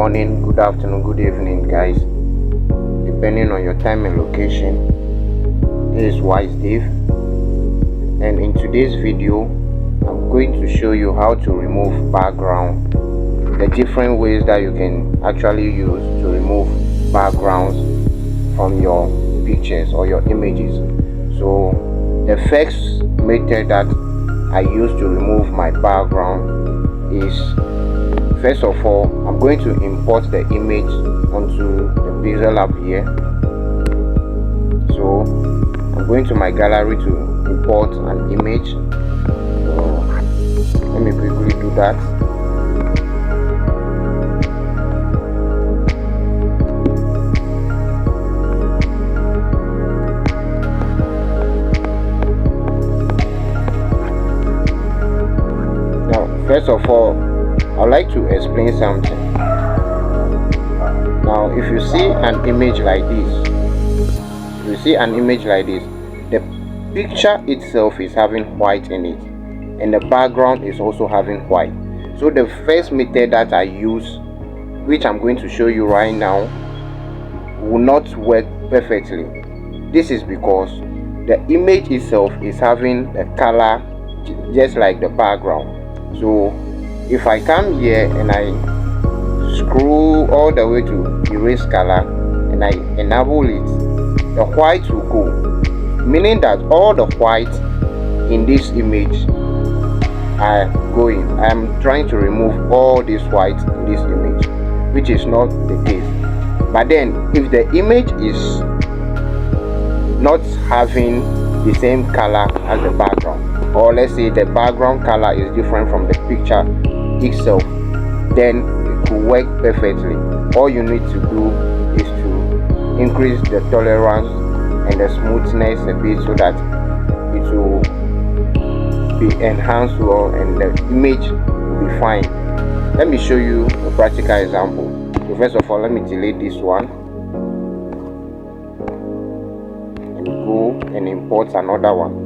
morning, good afternoon, good evening, guys, depending on your time and location. This is Wise Dave, and in today's video I'm going to show you how to remove background, the different ways that you can actually use to remove backgrounds from your pictures or your images. So the first method that I use to remove my background is, first of all, I'm going to import the image onto the Pixellab here. So I'm going to my gallery to import an image. So let me quickly do that. Now, first of all, I'd like to explain something. Now, if you see an image like this, the picture itself is having white in it, and the background is also having white. So the first method that I use, which I'm going to show you right now, will not work perfectly. This is because the image itself is having a color just like the background. So if I come here and I scroll all the way to erase color and I enable it, the white will go, meaning that all the white in this image are going. I am trying to remove all this white in this image, which is not the case. But then if the image is not having the same color as the background, or let's say the background color is different from the picture itself, then it will work perfectly. All you need to do is to increase the tolerance and the smoothness a bit so that it will be enhanced well and the image will be fine. Let me show you a practical example. So first of all, let me delete this one and go and import another one.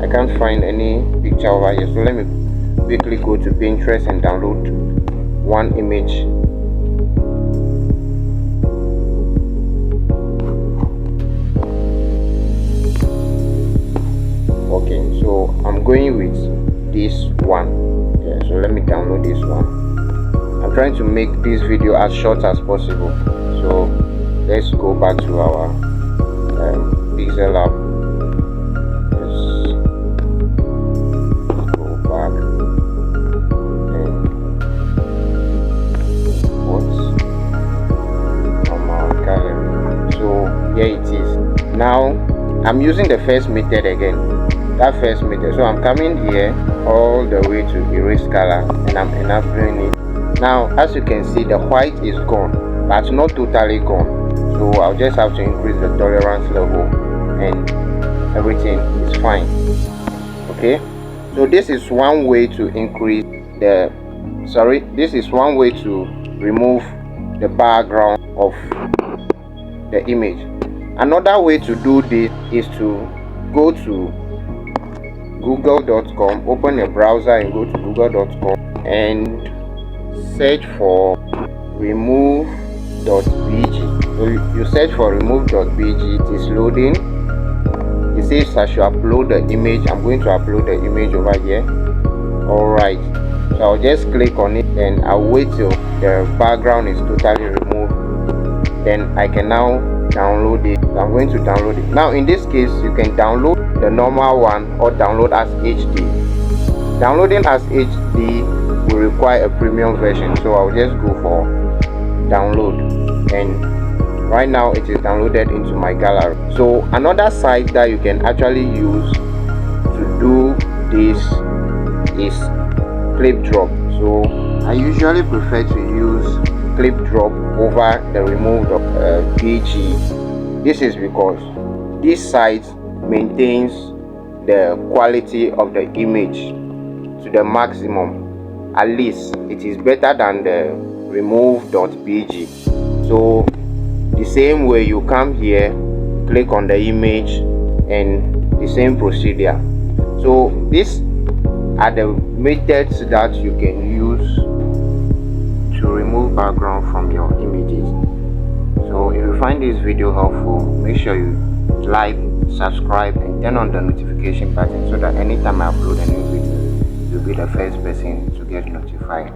I can't find any picture over here, so let me quickly go to Pinterest and download one image. Okay, so I'm going with this one. Yeah, so let me download this one. I'm trying to make this video as short as possible, so let's go back to our Pixellab. Here it is. Now I'm using the first method again, so I'm coming here all the way to erase color and I'm enabling it. Now as you can see, the white is gone, but not totally gone, so I'll just have to increase the tolerance level and everything is fine. Okay, so this is one way to increase the this is one way to remove the background of the image. Another way to do this is to go to google.com, open a browser and go to google.com and search for Remove.bg. So you search for Remove.bg, it is loading. It says I should upload the image. I'm going to upload the image over here. Alright, so I'll just click on it and I'll wait till the background is totally removed. Then I can now download it. I'm going to download it. Now in this case, you can download the normal one or download as HD. Downloading as HD will require a premium version, so I'll just go for download, and right now it is downloaded into my gallery. So another site that you can actually use to do this is ClipDrop. So I usually prefer to use ClipDrop over the Remove.bg. This is because this site maintains the quality of the image to the maximum. At least it is better than the Remove.bg. So the same way, you come here, click on the image, and the same procedure. So these are the methods that you can use to remove background from your images. So if you find this video helpful, make sure you like, subscribe, and turn on the notification button so that anytime I upload a new video, you'll be the first person to get notified.